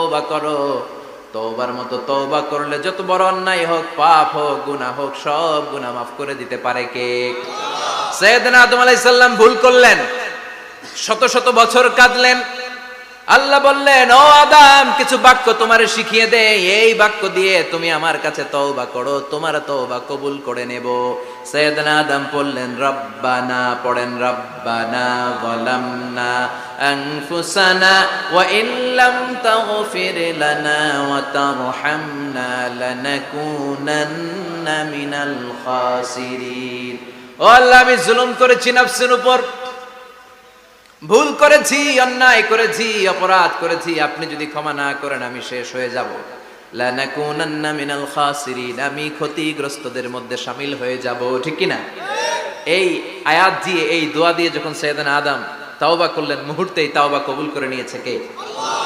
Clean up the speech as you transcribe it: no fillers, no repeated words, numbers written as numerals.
তওবা করো। তওবার মতো তওবা করলে যত বড় অন্যায় হোক, পাপ হোক, গুনাহ হোক, সব গুনাহ মাফ করে দিতে পারে কে? সাইয়েদনা আদম আলাইহিস সালাম ভুল করলেন, শত শত বছর কাঁদলেন। আল্লাহ বললেন, ও আদম, কিছু বাক্য তোমারে শিখিয়ে দে, এই বাক্য দিয়ে তুমি আমার কাছে তওবা করো, তোমার তওবা কবুল করে নেব। সাইয়েদনা আদম পড়লেন রব্বানা, পড়েন রব্বানা যালামনা আনফুসানা ওয়া ইল্লাম তাগফির লানা ওয়া তারহামনা লানাকুনান্না মিনাল খাসিরিন। ও আল্লাহ, আমি জুলুম করেছি নফসের উপর, ভুল করেছি, অন্যায় করেছি, অপরাধ করেছি, আপনি যদি ক্ষমা না করেন আমি শেষ হয়ে যাব। লানাকুনান্না মিনাল খাসিরিন, আমি ক্ষতিগ্রস্তদের মধ্যে শামিল হয়ে যাব। ঠিক কি না? এই আয়াত দিয়ে, এই দোয়া দিয়ে যখন সাইয়েদনা আদম তাওবা করলেন, মুহূর্তেই তাওবা কবুল করে নিয়েছে কে? আল্লাহ।